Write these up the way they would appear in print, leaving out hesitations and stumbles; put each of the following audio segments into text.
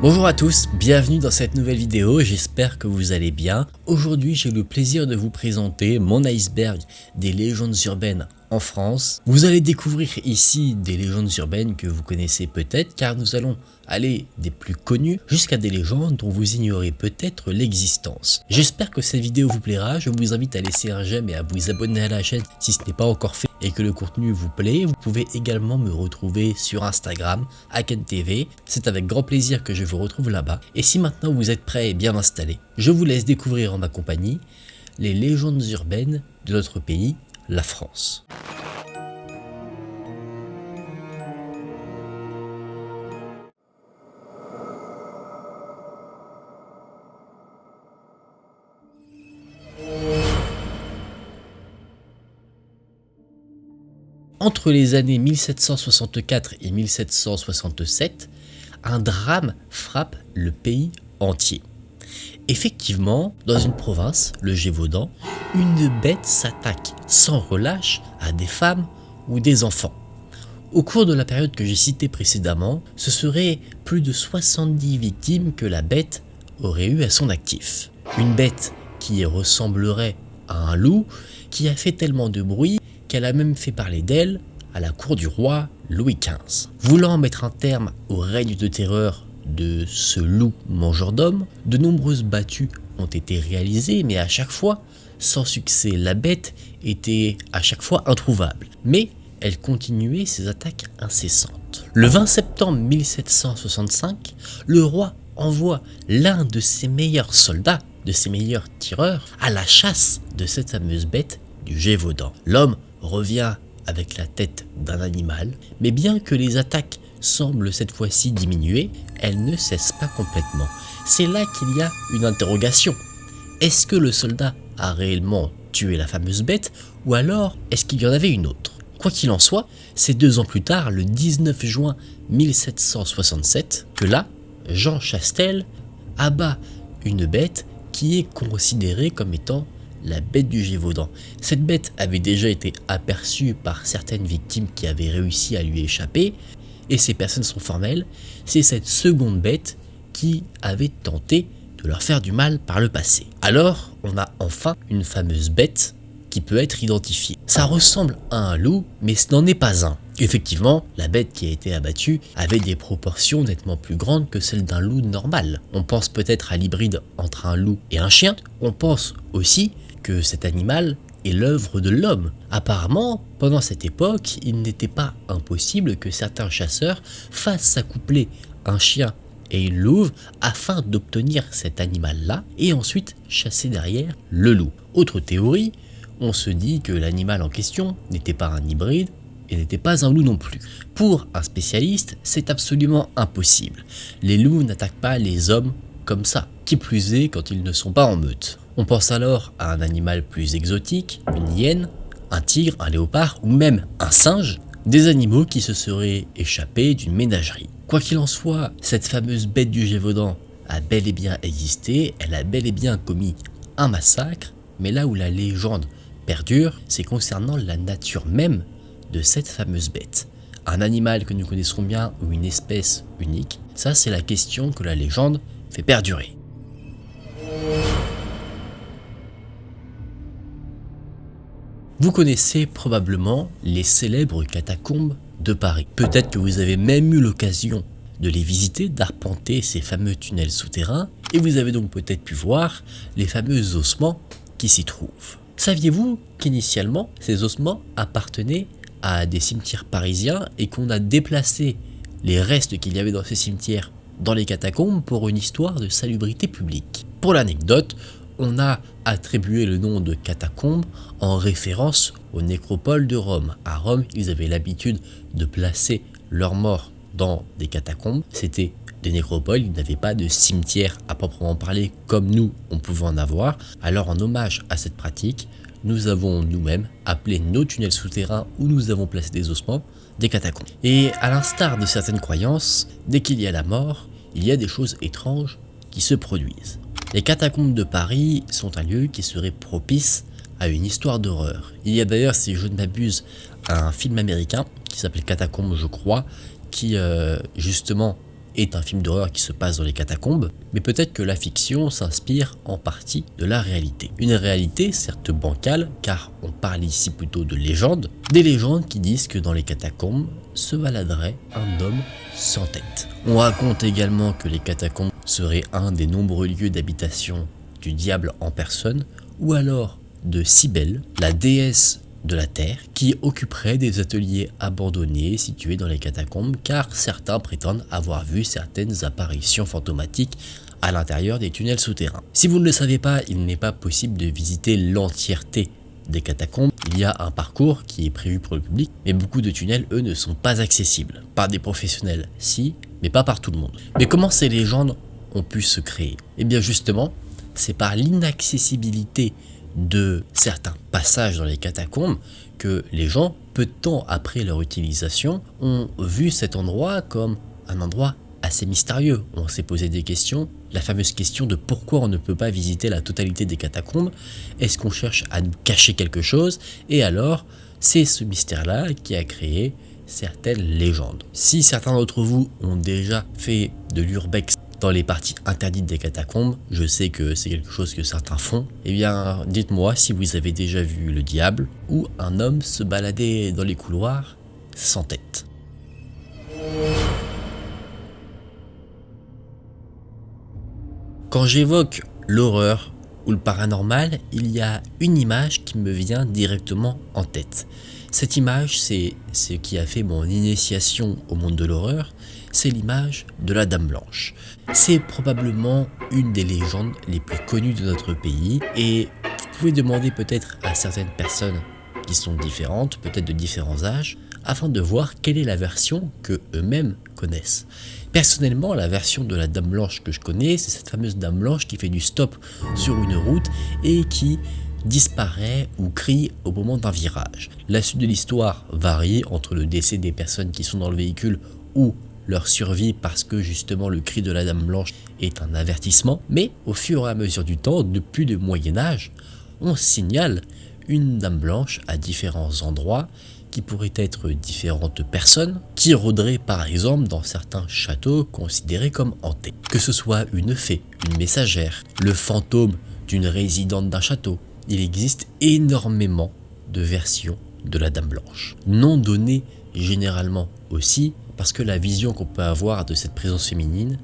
Bonjour à tous, bienvenue dans cette nouvelle vidéo, j'espère que vous allez bien. Aujourd'hui j'ai le plaisir de vous présenter mon iceberg des légendes urbaines en France. Vous allez découvrir ici des légendes urbaines que vous connaissez peut-être car nous allons aller des plus connues jusqu'à des légendes dont vous ignorez peut-être l'existence. J'espère que cette vidéo vous plaira, je vous invite à laisser un j'aime et à vous abonner à la chaîne si ce n'est pas encore fait et que le contenu vous plaît. Vous pouvez également me retrouver sur Instagram, AkenTV, c'est avec grand plaisir que je vous retrouve là-bas. Et si maintenant vous êtes prêts et bien installés, je vous laisse découvrir en ma compagnie les légendes urbaines de notre pays, la France. Entre les années 1764 et 1767, un drame frappe le pays entier. Effectivement, dans une province, le Gévaudan, une bête s'attaque sans relâche à des femmes ou des enfants. Au cours de la période que j'ai citée précédemment, ce serait plus de 70 victimes que la bête aurait eu à son actif. Une bête qui ressemblerait à un loup, qui a fait tellement de bruit qu'elle a même fait parler d'elle à la cour du roi Louis XV. Voulant mettre un terme au règne de terreur de ce loup mangeur d'hommes, de nombreuses battues ont été réalisées, mais à chaque fois sans succès. La bête était à chaque fois introuvable, mais elle continuait ses attaques incessantes. Le 20 septembre 1765, le roi envoie l'un de ses meilleurs soldats, de ses meilleurs tireurs, à la chasse de cette fameuse bête du Gévaudan. L'homme revient avec la tête d'un animal, mais bien que les attaques semblent cette fois-ci diminuer, elles ne cessent pas complètement. C'est là qu'il y a une interrogation. Est-ce que le soldat a réellement tué la fameuse bête, ou alors est-ce qu'il y en avait une autre? Quoi qu'il en soit, c'est 2 ans plus tard, le 19 juin 1767, que là, Jean Chastel abat une bête qui est considérée comme étant la bête du Gévaudan. Cette bête avait déjà été aperçue par certaines victimes qui avaient réussi à lui échapper, et ces personnes sont formelles, c'est cette seconde bête qui avait tenté de leur faire du mal par le passé. Alors, on a enfin une fameuse bête qui peut être identifiée. Ça ressemble à un loup, mais ce n'en est pas un. Effectivement, la bête qui a été abattue avait des proportions nettement plus grandes que celles d'un loup normal. On pense peut-être à l'hybride entre un loup et un chien. On pense aussi que cet animal est l'œuvre de l'homme. Apparemment, pendant cette époque, il n'était pas impossible que certains chasseurs fassent s'accoupler un chien et une louve afin d'obtenir cet animal-là et ensuite chasser derrière le loup. Autre théorie, on se dit que l'animal en question n'était pas un hybride et n'était pas un loup non plus. Pour un spécialiste, c'est absolument impossible. Les loups n'attaquent pas les hommes comme ça, qui plus est quand ils ne sont pas en meute. On pense alors à un animal plus exotique, une hyène, un tigre, un léopard ou même un singe, des animaux qui se seraient échappés d'une ménagerie. Quoi qu'il en soit, cette fameuse bête du Gévaudan a bel et bien existé, elle a bel et bien commis un massacre, mais là où la légende perdure, c'est concernant la nature même de cette fameuse bête. Un animal que nous connaissons bien ou une espèce unique, ça c'est la question que la légende fait perdurer. Vous connaissez probablement les célèbres catacombes de Paris. Peut-être que vous avez même eu l'occasion de les visiter, d'arpenter ces fameux tunnels souterrains, et vous avez donc peut-être pu voir les fameux ossements qui s'y trouvent. Saviez-vous qu'initialement, ces ossements appartenaient à des cimetières parisiens et qu'on a déplacé les restes qu'il y avait dans ces cimetières dans les catacombes pour une histoire de salubrité publique? Pour l'anecdote, on a attribué le nom de catacombes en référence aux nécropoles de Rome. À Rome, ils avaient l'habitude de placer leurs morts dans des catacombes. C'était des nécropoles, ils n'avaient pas de cimetière à proprement parler comme nous, on pouvait en avoir. Alors en hommage à cette pratique, nous avons nous-mêmes appelé nos tunnels souterrains où nous avons placé des ossements des catacombes. Et à l'instar de certaines croyances, dès qu'il y a la mort, il y a des choses étranges qui se produisent. Les catacombes de Paris sont un lieu qui serait propice à une histoire d'horreur. Il y a d'ailleurs, si je ne m'abuse, un film américain qui s'appelle Catacombes, je crois, qui justement est un film d'horreur qui se passe dans les catacombes, mais peut-être que la fiction s'inspire en partie de la réalité. Une réalité certes bancale, car on parle ici plutôt de légendes, des légendes qui disent que dans les catacombes se baladerait un homme sans tête. On raconte également que les catacombes seraient un des nombreux lieux d'habitation du diable en personne, ou alors de Cybèle, la déesse de la terre, qui occuperait des ateliers abandonnés situés dans les catacombes, car certains prétendent avoir vu certaines apparitions fantomatiques à l'intérieur des tunnels souterrains. Si vous ne le savez pas, il n'est pas possible de visiter l'entièreté des catacombes. Il y a un parcours qui est prévu pour le public, mais beaucoup de tunnels, eux, ne sont pas accessibles. Par des professionnels, si, mais pas par tout le monde. Mais comment ces légendes ont pu se créer? Eh bien justement, c'est par l'inaccessibilité de certains passages dans les catacombes que les gens, peu de temps après leur utilisation, ont vu cet endroit comme un endroit assez mystérieux. On s'est posé des questions, la fameuse question de pourquoi on ne peut pas visiter la totalité des catacombes. Est-ce qu'on cherche à nous cacher quelque chose? Et alors, c'est ce mystère-là qui a créé certaines légendes. Si certains d'entre vous ont déjà fait de l'urbex dans les parties interdites des catacombes, je sais que c'est quelque chose que certains font, eh bien dites-moi si vous avez déjà vu le diable ou un homme se balader dans les couloirs sans tête. Quand j'évoque l'horreur ou le paranormal, il y a une image qui me vient directement en tête. Cette image, c'est ce qui a fait mon initiation au monde de l'horreur, c'est l'image de la Dame Blanche. C'est probablement une des légendes les plus connues de notre pays, et vous pouvez demander peut-être à certaines personnes qui sont différentes, peut-être de différents âges, afin de voir quelle est la version que eux-mêmes connaissent. Personnellement, la version de la Dame Blanche que je connais, c'est cette fameuse Dame Blanche qui fait du stop sur une route et qui disparaît ou crie au moment d'un virage. La suite de l'histoire varie entre le décès des personnes qui sont dans le véhicule ou leur survie parce que justement le cri de la Dame Blanche est un avertissement, mais au fur et à mesure du temps, depuis le Moyen-Âge, on signale une Dame Blanche à différents endroits qui pourraient être différentes personnes qui rôderaient par exemple dans certains châteaux considérés comme hantés. Que ce soit une fée, une messagère, le fantôme d'une résidente d'un château, il existe énormément de versions de la Dame Blanche. Non données généralement aussi parce que la vision qu'on peut avoir de cette présence féminine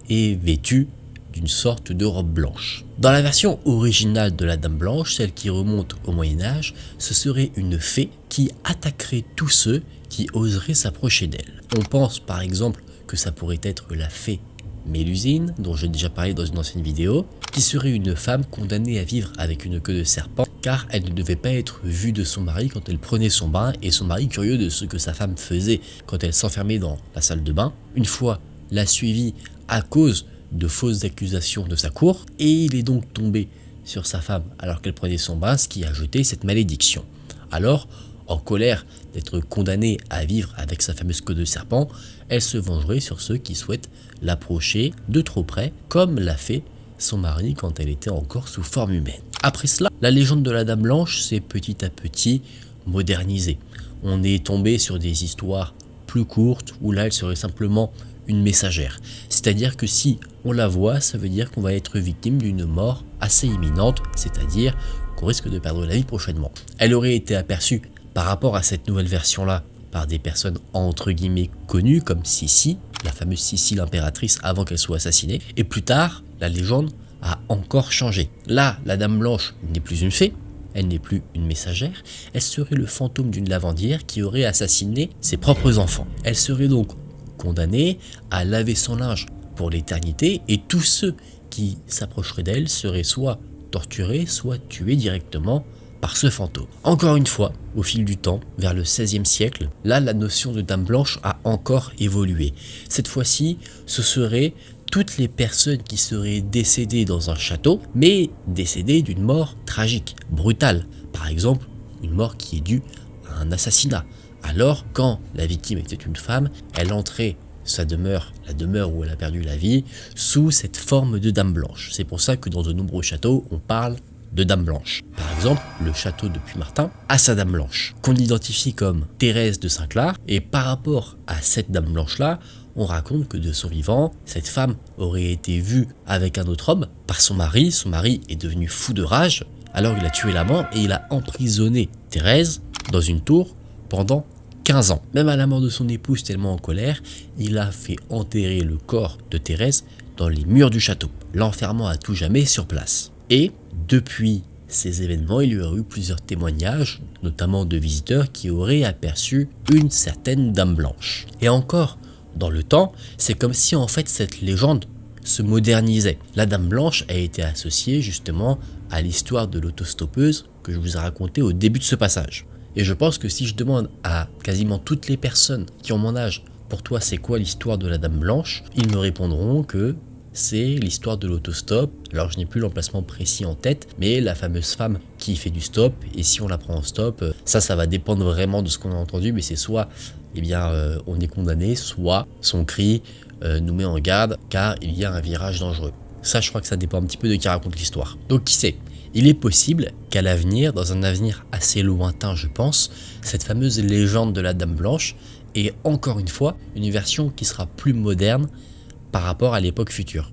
est vêtue d'une sorte de robe blanche. Dans la version originale de la Dame Blanche, celle qui remonte au Moyen-Âge, ce serait une fée qui attaquerait tous ceux qui oseraient s'approcher d'elle. On pense par exemple que ça pourrait être la fée Mélusine, dont j'ai déjà parlé dans une ancienne vidéo, qui serait une femme condamnée à vivre avec une queue de serpent, car elle ne devait pas être vue de son mari quand elle prenait son bain, et son mari, curieux de ce que sa femme faisait quand elle s'enfermait dans la salle de bain, une fois l'a suivie à cause de fausses accusations de sa cour, et il est donc tombé sur sa femme alors qu'elle prenait son bain, ce qui a jeté cette malédiction. Alors, en colère d'être condamnée à vivre avec sa fameuse queue de serpent, elle se vengerait sur ceux qui souhaitent l'approcher de trop près, comme l'a fait son mari quand elle était encore sous forme humaine. Après cela, la légende de la Dame Blanche s'est petit à petit modernisée. On est tombé sur des histoires plus courtes, où là elle serait simplement une messagère. C'est-à-dire que si on la voit, ça veut dire qu'on va être victime d'une mort assez imminente, c'est-à-dire qu'on risque de perdre la vie prochainement. Elle aurait été aperçue par rapport à cette nouvelle version-là par des personnes entre guillemets connues comme Sissi, la fameuse Sissi l'impératrice avant qu'elle soit assassinée, et plus tard, la légende a encore changé. Là, la Dame Blanche n'est plus une fée, elle n'est plus une messagère, elle serait le fantôme d'une lavandière qui aurait assassiné ses propres enfants. Elle serait donc condamnée à laver son linge pour l'éternité, et tous ceux qui s'approcheraient d'elle seraient soit torturés, soit tués directement par ce fantôme. Encore une fois, au fil du temps, vers le XVIe siècle, là la notion de Dame Blanche a encore évolué. Cette fois-ci, ce seraient toutes les personnes qui seraient décédées dans un château, mais décédées d'une mort tragique, brutale. Par exemple, une mort qui est due à un assassinat. Alors, quand la victime était une femme, elle entrait sa demeure, la demeure où elle a perdu la vie, sous cette forme de Dame Blanche. C'est pour ça que dans de nombreux châteaux, on parle de Dame Blanche. Par exemple, le château de Puymartin a sa Dame Blanche, qu'on identifie comme Thérèse de Saint-Clar, et par rapport à cette Dame Blanche-là, on raconte que de son vivant, cette femme aurait été vue avec un autre homme par son mari. Son mari est devenu fou de rage, alors il a tué l'amant et il a emprisonné Thérèse dans une tour pendant 15 ans. Même à la mort de son épouse tellement en colère, il a fait enterrer le corps de Thérèse dans les murs du château, l'enfermant à tout jamais sur place. Et depuis ces événements, il y aurait eu plusieurs témoignages, notamment de visiteurs qui auraient aperçu une certaine dame blanche. Et encore, dans le temps, c'est comme si en fait cette légende se modernisait. La dame blanche a été associée justement à l'histoire de l'autostoppeuse que je vous ai raconté au début de ce passage. Et je pense que si je demande à quasiment toutes les personnes qui ont mon âge, pour toi c'est quoi l'histoire de la dame blanche, ils me répondront que c'est l'histoire de l'autostop. Alors je n'ai plus l'emplacement précis en tête, mais la fameuse femme qui fait du stop, et si on la prend en stop, ça va dépendre vraiment de ce qu'on a entendu, mais c'est soit on est condamné, soit son cri nous met en garde car il y a un virage dangereux. Ça, je crois que ça dépend un petit peu de qui raconte l'histoire. Donc qui sait, il est possible qu'à l'avenir, dans un avenir assez lointain je pense, cette fameuse légende de la Dame Blanche ait encore une fois une version qui sera plus moderne par rapport à l'époque future.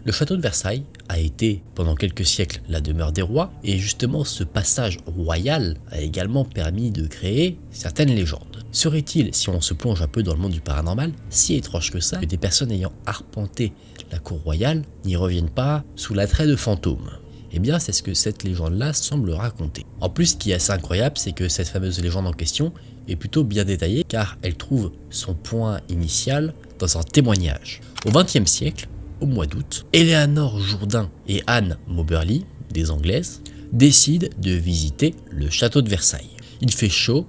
Le château de Versailles a été pendant quelques siècles la demeure des rois et justement ce passage royal a également permis de créer certaines légendes. Serait-il, si on se plonge un peu dans le monde du paranormal, si étrange que ça, que des personnes ayant arpenté la cour royale n'y reviennent pas sous l'attrait de fantômes? Eh bien c'est ce que cette légende-là semble raconter. En plus, ce qui est assez incroyable, c'est que cette fameuse légende en question est plutôt bien détaillée car elle trouve son point initial dans un témoignage. Au XXe siècle, au mois d'août, Éléanore Jourdain et Anne Moberly, des Anglaises, décident de visiter le château de Versailles. Il fait chaud,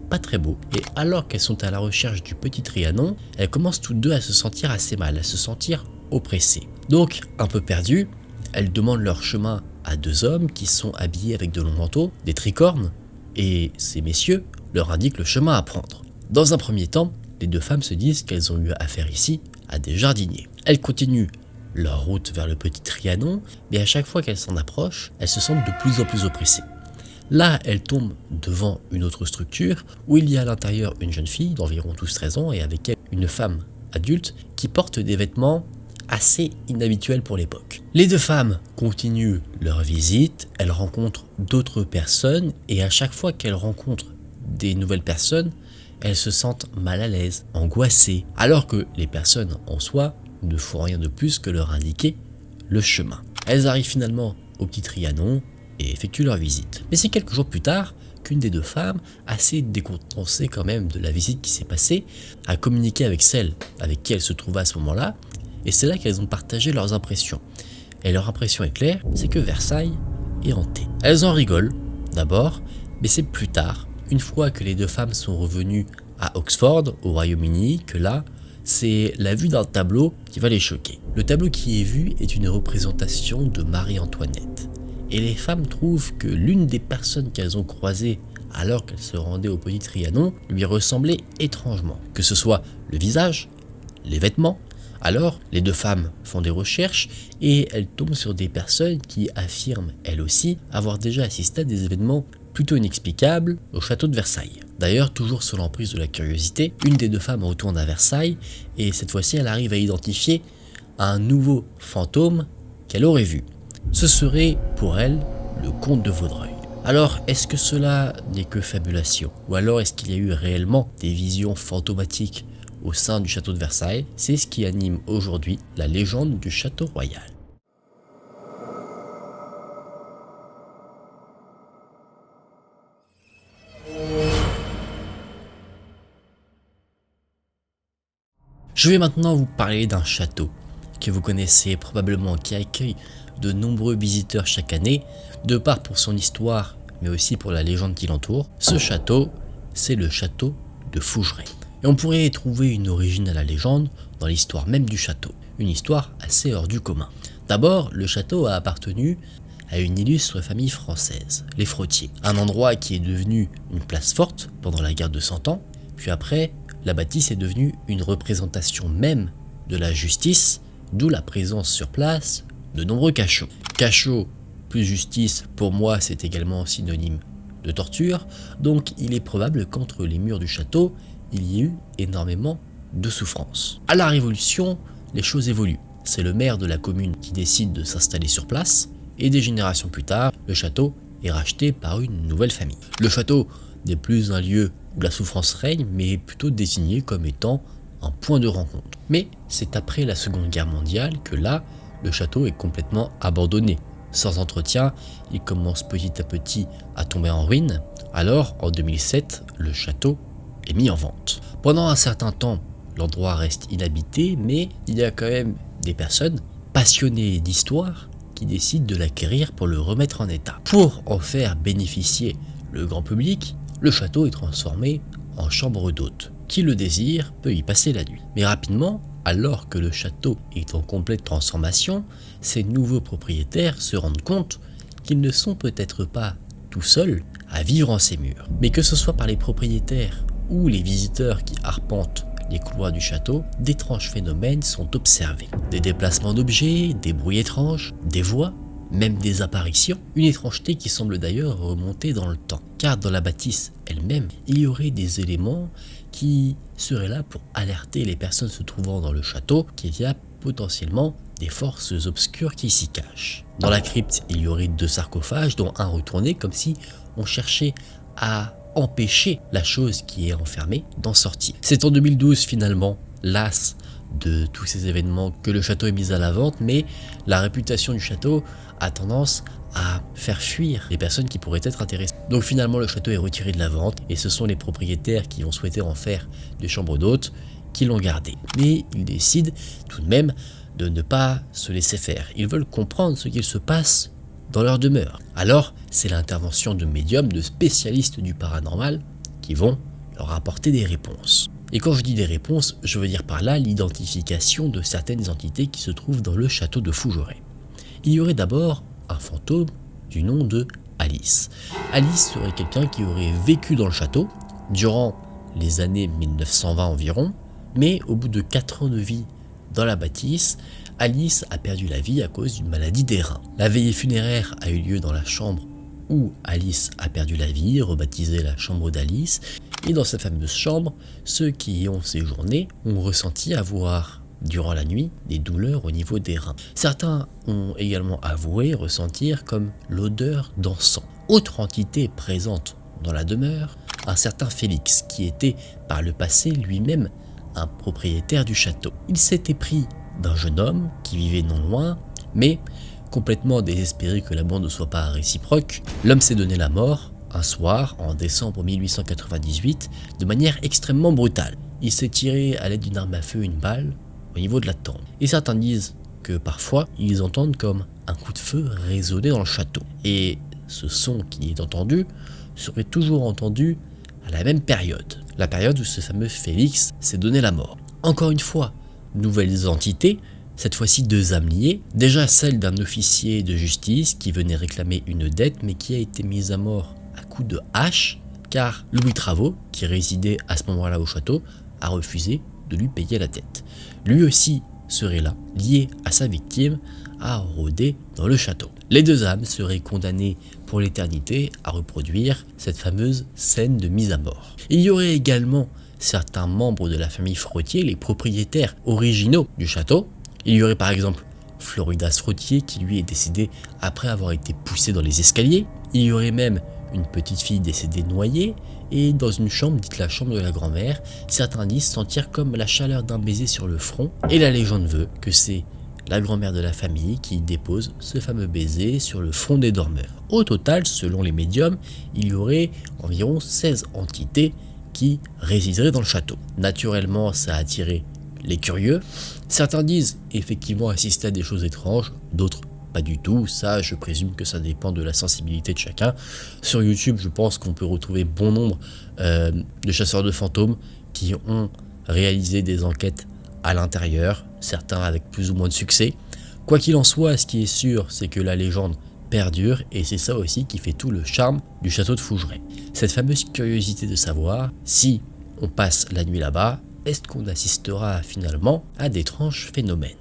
pas très beau, et alors qu'elles sont à la recherche du petit Trianon, elles commencent toutes deux à se sentir assez mal, à se sentir oppressées. Donc, un peu perdues, elles demandent leur chemin à deux hommes qui sont habillés avec de longs manteaux, des tricornes, et ces messieurs leur indiquent le chemin à prendre. Dans un premier temps, les deux femmes se disent qu'elles ont eu affaire ici à des jardiniers. Elles continuent leur route vers le petit Trianon, mais à chaque fois qu'elles s'en approchent, elles se sentent de plus en plus oppressées. Là, elles tombent devant une autre structure où il y a à l'intérieur une jeune fille d'environ 12-13 ans et avec elle une femme adulte qui porte des vêtements assez inhabituels pour l'époque. Les deux femmes continuent leur visite, elles rencontrent d'autres personnes et à chaque fois qu'elles rencontrent des nouvelles personnes, elles se sentent mal à l'aise, angoissées, alors que les personnes en soi ne font rien de plus que leur indiquer le chemin. Elles arrivent finalement au petit Trianon et effectuent leur visite. Mais c'est quelques jours plus tard qu'une des deux femmes, assez décontenancée quand même de la visite qui s'est passée, a communiqué avec celle avec qui elle se trouvait à ce moment-là, et c'est là qu'elles ont partagé leurs impressions. Et leur impression est claire, c'est que Versailles est hanté. Elles en rigolent, d'abord, mais c'est plus tard, une fois que les deux femmes sont revenues à Oxford, au Royaume-Uni, que là, c'est la vue d'un tableau qui va les choquer. Le tableau qui est vu est une représentation de Marie-Antoinette. Et les femmes trouvent que l'une des personnes qu'elles ont croisées alors qu'elles se rendaient au petit Trianon lui ressemblait étrangement. Que ce soit le visage, les vêtements. Alors, les deux femmes font des recherches et elles tombent sur des personnes qui affirment, elles aussi, avoir déjà assisté à des événements plutôt inexplicables au château de Versailles. D'ailleurs, toujours sous l'emprise de la curiosité, une des deux femmes retourne à Versailles et cette fois-ci elle arrive à identifier un nouveau fantôme qu'elle aurait vu. Ce serait pour elle le comte de Vaudreuil. Alors, est-ce que cela n'est que fabulation? Ou alors est-ce qu'il y a eu réellement des visions fantomatiques au sein du château de Versailles? C'est ce qui anime aujourd'hui la légende du château royal. Je vais maintenant vous parler d'un château que vous connaissez probablement, qui accueille de nombreux visiteurs chaque année, de part pour son histoire, mais aussi pour la légende qui l'entoure. Ce château, c'est le château de Fougeray. Et on pourrait trouver une origine à la légende dans l'histoire même du château. une histoire assez hors du commun. D'abord, le château a appartenu à une illustre famille française, les Frottier, un endroit qui est devenu une place forte pendant la guerre de 100 ans, puis après, la bâtisse est devenue une représentation même de la justice, d'où la présence sur place de nombreux cachots. Cachot plus justice, pour moi, c'est également synonyme de torture, donc il est probable qu'entre les murs du château, il y ait eu énormément de souffrance. À la Révolution, les choses évoluent. C'est le maire de la commune qui décide de s'installer sur place, et des générations plus tard, le château est racheté par une nouvelle famille. Le château n'est plus un lieu où la souffrance règne, mais est plutôt désigné comme étant un point de rencontre. Mais c'est après la Seconde Guerre mondiale que là, le château est complètement abandonné. Sans entretien, il commence petit à petit à tomber en ruine. Alors, en 2007, le château est mis en vente. Pendant un certain temps, l'endroit reste inhabité, mais il y a quand même des personnes passionnées d'histoire qui décident de l'acquérir pour le remettre en état. Pour en faire bénéficier le grand public, le château est transformé en chambre d'hôte. Qui le désire peut y passer la nuit. Mais rapidement, alors que le château est en complète transformation, ses nouveaux propriétaires se rendent compte qu'ils ne sont peut-être pas tout seuls à vivre en ces murs. Mais que ce soit par les propriétaires ou les visiteurs qui arpentent les couloirs du château, d'étranges phénomènes sont observés. Des déplacements d'objets, des bruits étranges, des voix, même des apparitions. Une étrangeté qui semble d'ailleurs remonter dans le temps. Car dans la bâtisse elle-même, il y aurait des éléments qui seraient là pour alerter les personnes se trouvant dans le château qu'il y a potentiellement des forces obscures qui s'y cachent. Dans la crypte, il y aurait 2 sarcophages, dont un retourné, comme si on cherchait à empêcher la chose qui est enfermée d'en sortir. C'est en 2012 finalement, las de tous ces événements, que le château est mis à la vente, mais la réputation du château a tendance à faire fuir les personnes qui pourraient être intéressées. Donc finalement le château est retiré de la vente et ce sont les propriétaires qui ont souhaité en faire des chambres d'hôtes qui l'ont gardé. Mais ils décident tout de même de ne pas se laisser faire. Ils veulent comprendre ce qu'il se passe dans leur demeure. Alors c'est l'intervention de médiums, de spécialistes du paranormal qui vont leur apporter des réponses. Et quand je dis des réponses, je veux dire par là l'identification de certaines entités qui se trouvent dans le château de Fougeray. Il y aurait d'abord un fantôme du nom de Alice. Alice serait quelqu'un qui aurait vécu dans le château durant les années 1920 environ, mais au bout de 4 ans de vie dans la bâtisse, Alice a perdu la vie à cause d'une maladie des reins. La veillée funéraire a eu lieu dans la chambre où Alice a perdu la vie, rebaptisée la chambre d'Alice, et dans cette fameuse chambre, ceux qui y ont séjourné ont ressenti avoir durant la nuit des douleurs au niveau des reins. Certains ont également avoué ressentir comme l'odeur d'encens. Autre entité présente dans la demeure, un certain Félix, qui était par le passé lui-même un propriétaire du château. Il s'était pris d'un jeune homme qui vivait non loin, mais complètement désespéré que l'amour ne soit pas réciproque, l'homme s'est donné la mort un soir en décembre 1898 de manière extrêmement brutale. Il s'est tiré à l'aide d'une arme à feu une balle au niveau de la tempe. Et certains disent que parfois ils entendent comme un coup de feu résonner dans le château. Et ce son qui est entendu serait toujours entendu à la même période. La période où ce fameux Félix s'est donné la mort. Encore une fois, nouvelles entités, cette fois-ci 2 âmes liées. Déjà celle d'un officier de justice qui venait réclamer une dette mais qui a été mise à mort à coups de hache car Louis Travaux, qui résidait à ce moment-là au château, a refusé de lui payer la dette. Lui aussi serait là, lié à sa victime, à rôder dans le château. Les 2 âmes seraient condamnées pour l'éternité à reproduire cette fameuse scène de mise à mort. Il y aurait également certains membres de la famille Frottier, les propriétaires originaux du château. Il y aurait par exemple Floridas Frottier qui lui est décédé après avoir été poussé dans les escaliers. Il y aurait même une petite fille décédée noyée, et dans une chambre, dite la chambre de la grand-mère, certains disent sentir comme la chaleur d'un baiser sur le front, et la légende veut que c'est la grand-mère de la famille qui dépose ce fameux baiser sur le front des dormeurs. Au total, selon les médiums, il y aurait environ 16 entités qui résideraient dans le château. Naturellement, ça a attiré les curieux. Certains disent effectivement assister à des choses étranges, d'autres pas du tout. Ça, je présume que ça dépend de la sensibilité de chacun. Sur YouTube, je pense qu'on peut retrouver bon nombre de chasseurs de fantômes qui ont réalisé des enquêtes à l'intérieur. certains avec plus ou moins de succès. Quoi qu'il en soit, ce qui est sûr, c'est que la légende perdure et c'est ça aussi qui fait tout le charme du château de Fougeray. Cette fameuse curiosité de savoir si on passe la nuit là-bas, est-ce qu'on assistera finalement à d'étranges phénomènes.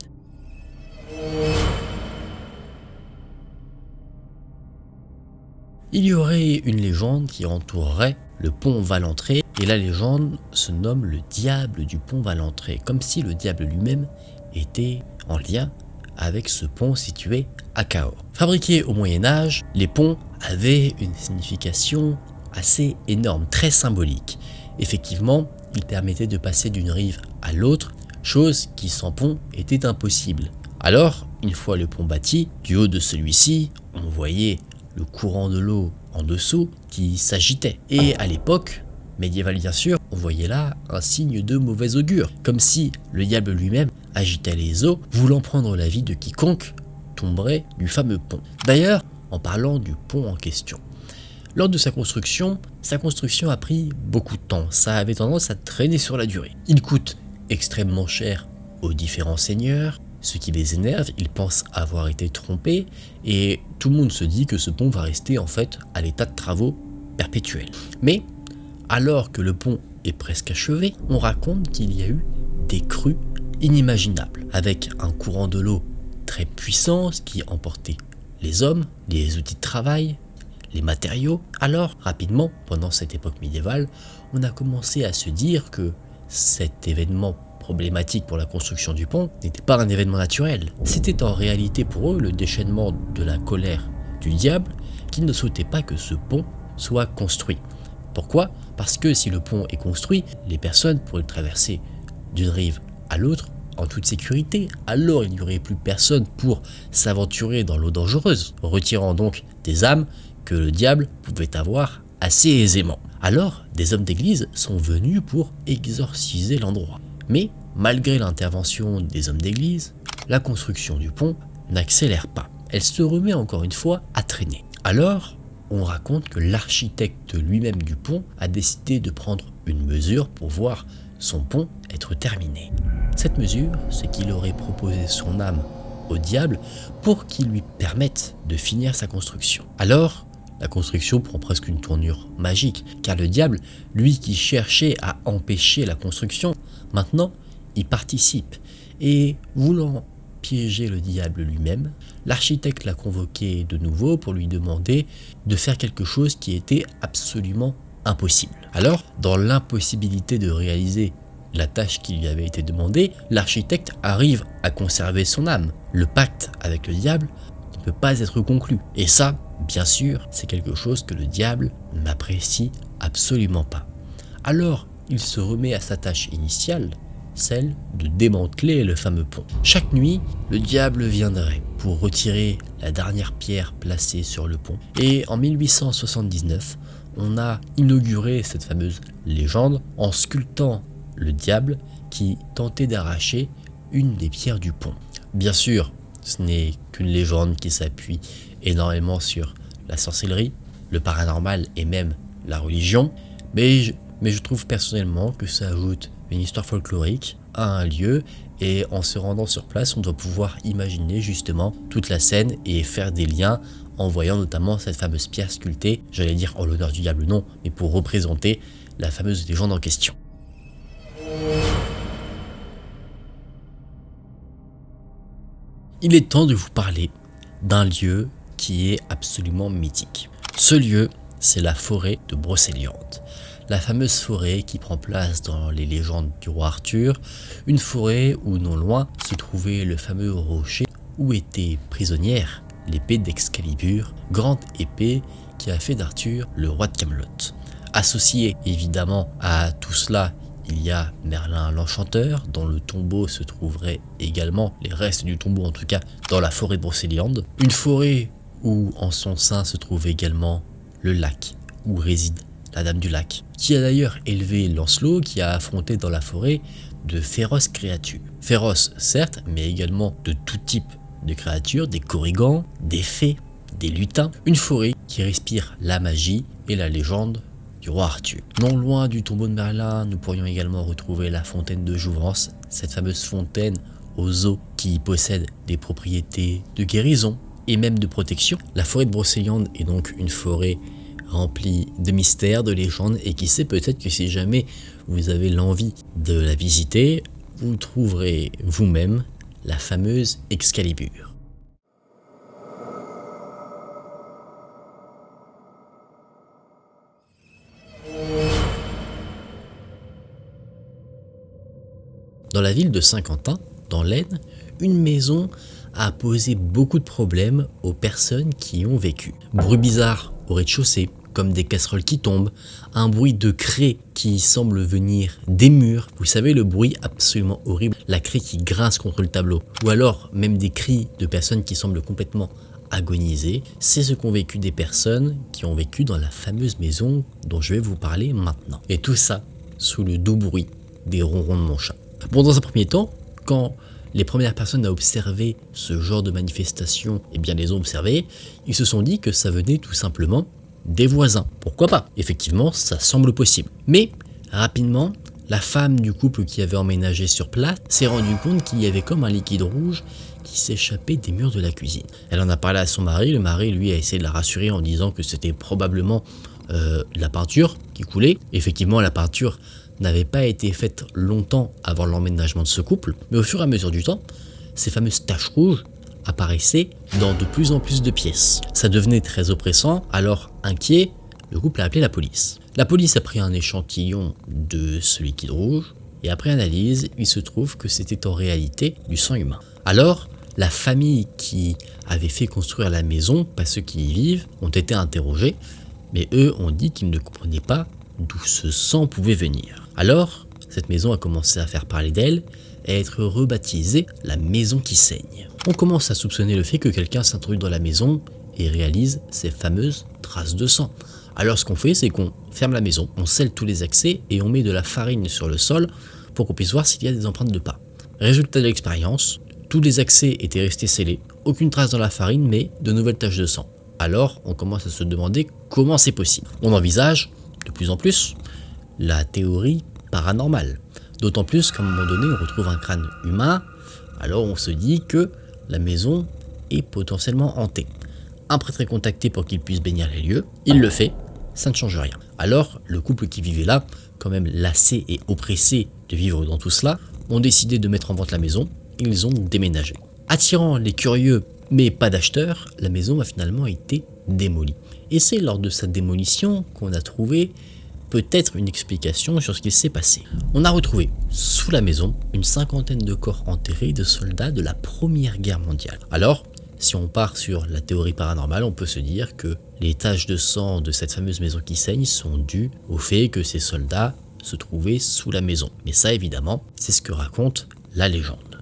Il y aurait une légende qui entourerait le pont Valentré et la légende se nomme le diable du pont Valentré, comme si le diable lui-même était en lien avec ce pont situé à Cahors. Fabriqués au Moyen-Âge, les ponts avaient une signification assez énorme, très symbolique. Effectivement, ils permettaient de passer d'une rive à l'autre, chose qui sans pont était impossible. Alors, une fois le pont bâti, du haut de celui-ci, on voyait le courant de l'eau en dessous qui s'agitait. Et à l'époque médiévale bien sûr, on voyait là un signe de mauvais augure, comme si le diable lui-même agitait les eaux, voulant prendre la vie de quiconque tomberait du fameux pont. D'ailleurs, en parlant du pont en question, lors de sa construction a pris beaucoup de temps, ça avait tendance à traîner sur la durée. Il coûte extrêmement cher aux différents seigneurs, ce qui les énerve, ils pensent avoir été trompés, et tout le monde se dit que ce pont va rester en fait à l'état de travaux perpétuels. Mais, alors que le pont est presque achevé, on raconte qu'il y a eu des crues inimaginables, avec un courant de l'eau très puissant qui emportait les hommes, les outils de travail, les matériaux. Alors, rapidement, pendant cette époque médiévale, on a commencé à se dire que cet événement problématique pour la construction du pont n'était pas un événement naturel. C'était en réalité pour eux le déchaînement de la colère du diable qui ne souhaitait pas que ce pont soit construit. Pourquoi ? Parce que si le pont est construit, les personnes pourraient le traverser d'une rive à l'autre en toute sécurité. Alors il n'y aurait plus personne pour s'aventurer dans l'eau dangereuse, retirant donc des âmes que le diable pouvait avoir assez aisément. Alors, des hommes d'église sont venus pour exorciser l'endroit. Mais, malgré l'intervention des hommes d'église, la construction du pont n'accélère pas. Elle se remet encore une fois à traîner. Alors, on raconte que l'architecte lui-même du pont a décidé de prendre une mesure pour voir son pont être terminé. Cette mesure, c'est qu'il aurait proposé son âme au diable pour qu'il lui permette de finir sa construction. Alors, la construction prend presque une tournure magique, car le diable, lui qui cherchait à empêcher la construction, maintenant, y participe. Et voulant piéger le diable lui-même, l'architecte l'a convoqué de nouveau pour lui demander de faire quelque chose qui était absolument impossible. Alors, dans l'impossibilité de réaliser la tâche qui lui avait été demandée, l'architecte arrive à conserver son âme. Le pacte avec le diable ne peut pas être conclu. Et ça, bien sûr, c'est quelque chose que le diable n'apprécie absolument pas. Alors, il se remet à sa tâche initiale, celle de démanteler le fameux pont. Chaque nuit, le diable viendrait pour retirer la dernière pierre placée sur le pont. Et en 1879, on a inauguré cette fameuse légende en sculptant le diable qui tentait d'arracher une des pierres du pont. Bien sûr, ce n'est qu'une légende qui s'appuie énormément sur la sorcellerie, le paranormal et même la religion, mais je trouve personnellement que ça ajoute une histoire folklorique à un lieu, et en se rendant sur place, on doit pouvoir imaginer justement toute la scène et faire des liens en voyant notamment cette fameuse pierre sculptée, j'allais dire en l'honneur du diable non, mais pour représenter la fameuse légende en question. Il est temps de vous parler d'un lieu qui est absolument mythique. Ce lieu, c'est la forêt de Brocéliande. La fameuse forêt qui prend place dans les légendes du roi Arthur, une forêt où non loin se trouvait le fameux rocher où était prisonnière l'épée d'Excalibur, grande épée qui a fait d'Arthur le roi de Camelot. Associé évidemment à tout cela, il y a Merlin l'Enchanteur, dont le tombeau se trouverait également, les restes du tombeau en tout cas, dans la forêt de Brocéliande. Une forêt où en son sein se trouve également le lac, où réside la Dame du Lac, qui a d'ailleurs élevé Lancelot, qui a affronté dans la forêt de féroces créatures. Féroces certes, mais également de tout type de créatures, des korrigans, des fées, des lutins. Une forêt qui respire la magie et la légende du roi Arthur. Non loin du tombeau de Merlin, nous pourrions également retrouver la fontaine de Jouvence, cette fameuse fontaine aux eaux qui possèdent des propriétés de guérison et même de protection. La forêt de Brocéliande est donc une forêt remplie de mystères, de légendes, et qui sait, peut-être que si jamais vous avez l'envie de la visiter, vous trouverez vous-même la fameuse Excalibur. Dans la ville de Saint-Quentin, dans l'Aisne, une maison a posé beaucoup de problèmes aux personnes qui y ont vécu. Bruit bizarre au rez-de-chaussée, comme des casseroles qui tombent, un bruit de craie qui semble venir des murs, vous savez, le bruit absolument horrible, la craie qui grince contre le tableau, ou alors même des cris de personnes qui semblent complètement agonisées. C'est ce qu'ont vécu des personnes qui ont vécu dans la fameuse maison dont je vais vous parler maintenant. Et tout ça sous le doux bruit des ronrons de mon chat. Bon, dans un premier temps, quand les premières personnes à observer ce genre de manifestation, eh bien les ont observées, ils se sont dit que ça venait tout simplement des voisins. Pourquoi pas? Effectivement, ça semble possible. Mais rapidement, la femme du couple qui avait emménagé sur place s'est rendue compte qu'il y avait comme un liquide rouge qui s'échappait des murs de la cuisine. Elle en a parlé à son mari, le mari lui a essayé de la rassurer en disant que c'était probablement la peinture qui coulait. Effectivement, la peinture n'avait pas été faite longtemps avant l'emménagement de ce couple, mais au fur et à mesure du temps, ces fameuses taches rouges apparaissaient dans de plus en plus de pièces. Ça devenait très oppressant, alors inquiet, le couple a appelé la police. La police a pris un échantillon de ce liquide rouge, et après analyse, il se trouve que c'était en réalité du sang humain. Alors, la famille qui avait fait construire la maison, pas ceux qui y vivent, ont été interrogés, mais eux ont dit qu'ils ne comprenaient pas d'où ce sang pouvait venir. Alors, cette maison a commencé à faire parler d'elle et à être rebaptisée la maison qui saigne. On commence à soupçonner le fait que quelqu'un s'introduit dans la maison et réalise ces fameuses traces de sang. Alors ce qu'on fait, c'est qu'on ferme la maison, on scelle tous les accès et on met de la farine sur le sol pour qu'on puisse voir s'il y a des empreintes de pas. Résultat de l'expérience, tous les accès étaient restés scellés, aucune trace dans la farine mais de nouvelles taches de sang. Alors on commence à se demander comment c'est possible. On envisage de plus en plus la théorie paranormale. D'autant plus qu'à un moment donné, on retrouve un crâne humain, alors on se dit que la maison est potentiellement hantée. Un prêtre est contacté pour qu'il puisse bénir les lieux, il le fait, ça ne change rien. Alors, le couple qui vivait là, quand même lassé et oppressé de vivre dans tout cela, ont décidé de mettre en vente la maison, et ils ont déménagé. Attirant les curieux, mais pas d'acheteurs, la maison a finalement été démolie. Et c'est lors de sa démolition qu'on a trouvé peut-être une explication sur ce qui s'est passé. On a retrouvé sous la maison une cinquantaine de corps enterrés de soldats de la Première Guerre mondiale. Alors, si on part sur la théorie paranormale, on peut se dire que les taches de sang de cette fameuse maison qui saigne sont dues au fait que ces soldats se trouvaient sous la maison. Mais ça, évidemment, c'est ce que raconte la légende.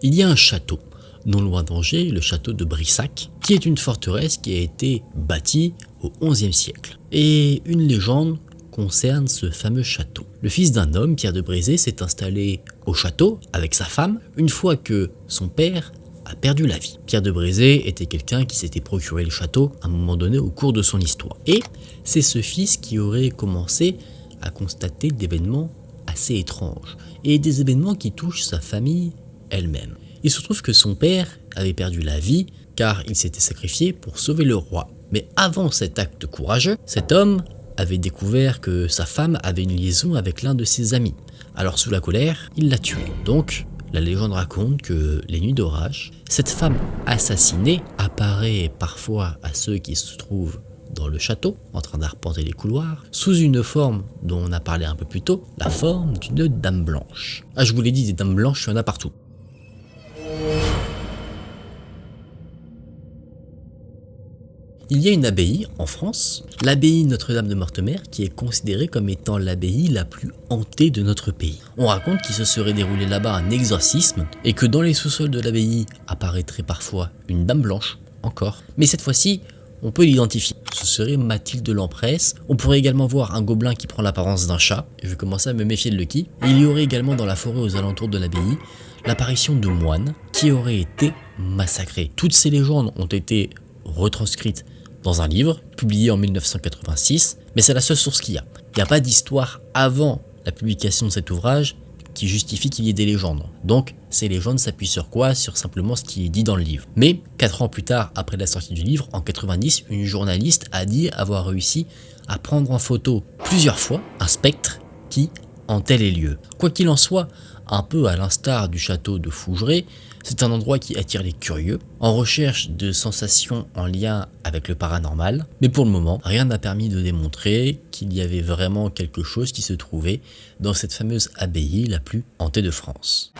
Il y a un château, non loin d'Angers, le château de Brissac, qui est une forteresse qui a été bâtie au XIe siècle. Et une légende concerne ce fameux château. Le fils d'un homme, Pierre de Brézé, s'est installé au château avec sa femme une fois que son père a perdu la vie. Pierre de Brézé était quelqu'un qui s'était procuré le château à un moment donné au cours de son histoire. Et c'est ce fils qui aurait commencé à constater d'événements assez étranges et des événements qui touchent sa famille elle-même. Il se trouve que son père avait perdu la vie car il s'était sacrifié pour sauver le roi. Mais avant cet acte courageux, cet homme avait découvert que sa femme avait une liaison avec l'un de ses amis. Alors sous la colère, il l'a tué. Donc, la légende raconte que les nuits d'orage, cette femme assassinée apparaît parfois à ceux qui se trouvent dans le château, en train d'arpenter les couloirs, sous une forme dont on a parlé un peu plus tôt, la forme d'une dame blanche. Ah, je vous l'ai dit, des dames blanches, il y en a partout. Il y a une abbaye en France, l'abbaye Notre-Dame de Mortemer, qui est considérée comme étant l'abbaye la plus hantée de notre pays. On raconte qu'il se serait déroulé là-bas un exorcisme et que dans les sous-sols de l'abbaye apparaîtrait parfois une dame blanche, encore. Mais cette fois-ci, on peut l'identifier. Ce serait Mathilde Lempresse. On pourrait également voir un gobelin qui prend l'apparence d'un chat. Je vais commencer à me méfier de Lucky. Et il y aurait également dans la forêt aux alentours de l'abbaye l'apparition de moines qui auraient été massacrés. Toutes ces légendes ont été retranscrites dans un livre publié en 1986, mais c'est la seule source qu'il y a. Il n'y a pas d'histoire avant la publication de cet ouvrage qui justifie qu'il y ait des légendes. Donc ces légendes s'appuient sur quoi? Sur simplement ce qui est dit dans le livre. Mais 4 ans plus tard, après la sortie du livre, en 90, une journaliste a dit avoir réussi à prendre en photo plusieurs fois un spectre qui hantait les lieux. Quoi qu'il en soit, un peu à l'instar du château de Fougeray, c'est un endroit qui attire les curieux, en recherche de sensations en lien avec le paranormal. Mais pour le moment, rien n'a permis de démontrer qu'il y avait vraiment quelque chose qui se trouvait dans cette fameuse abbaye la plus hantée de France.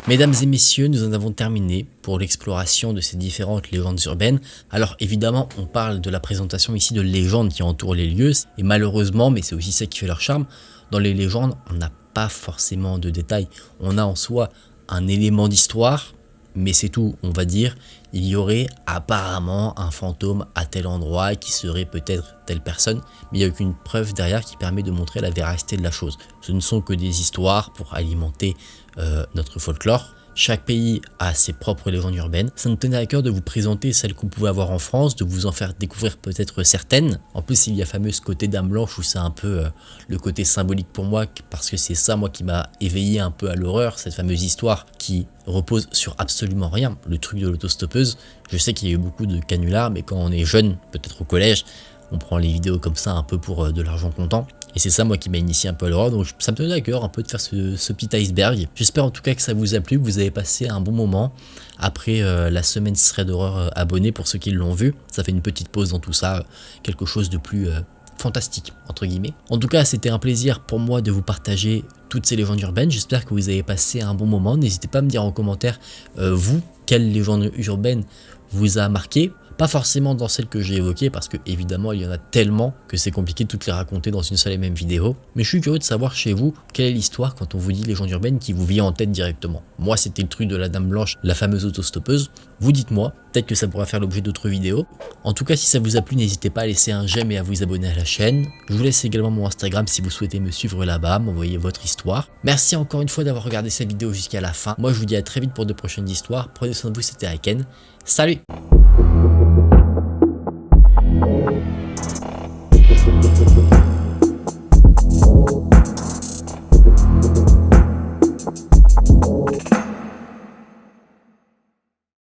Mesdames et messieurs, nous en avons terminé pour l'exploration de ces différentes légendes urbaines. Alors évidemment, on parle de la présentation ici de légendes qui entourent les lieux, et malheureusement, mais c'est aussi ça qui fait leur charme, dans les légendes, on n'a pas forcément de détails. On a en soi un élément d'histoire, mais c'est tout, on va dire. Il y aurait apparemment un fantôme à tel endroit qui serait peut-être telle personne, mais il n'y a aucune preuve derrière qui permet de montrer la véracité de la chose. Ce ne sont que des histoires pour alimenter notre folklore. Chaque pays a ses propres légendes urbaines. Ça nous tenait à cœur de vous présenter celles qu'on pouvait avoir en France, de vous en faire découvrir peut-être certaines. En plus, il y a fameux côté Dame Blanche où c'est un peu le côté symbolique pour moi, parce que c'est ça moi qui m'a éveillé un peu à l'horreur, cette fameuse histoire qui repose sur absolument rien, le truc de l'autostoppeuse. Je sais qu'il y a eu beaucoup de canulars, mais quand on est jeune, peut-être au collège, on prend les vidéos comme ça un peu pour de l'argent comptant. Et c'est ça moi qui m'a initié un peu à l'horreur, donc ça me tenait à cœur un peu de faire ce petit iceberg. J'espère en tout cas que ça vous a plu, que vous avez passé un bon moment après la semaine Thread d'horreur abonnée pour ceux qui l'ont vu. Ça fait une petite pause dans tout ça, quelque chose de plus fantastique entre guillemets. En tout cas, c'était un plaisir pour moi de vous partager toutes ces légendes urbaines. J'espère que vous avez passé un bon moment. N'hésitez pas à me dire en commentaire, vous, quelle légende urbaine vous a marqué. Pas forcément dans celles que j'ai évoquées, parce que évidemment il y en a tellement que c'est compliqué de toutes les raconter dans une seule et même vidéo. Mais je suis curieux de savoir chez vous, quelle est l'histoire quand on vous dit légende urbaine qui vous vient en tête directement. Moi c'était le truc de la Dame Blanche, la fameuse autostoppeuse. Vous dites-moi, peut-être que ça pourra faire l'objet d'autres vidéos. En tout cas, si ça vous a plu, n'hésitez pas à laisser un j'aime et à vous abonner à la chaîne. Je vous laisse également mon Instagram si vous souhaitez me suivre là-bas, m'envoyer votre histoire. Merci encore une fois d'avoir regardé cette vidéo jusqu'à la fin. Moi je vous dis à très vite pour de prochaines histoires. Prenez soin de vous, c'était Aiken. Salut!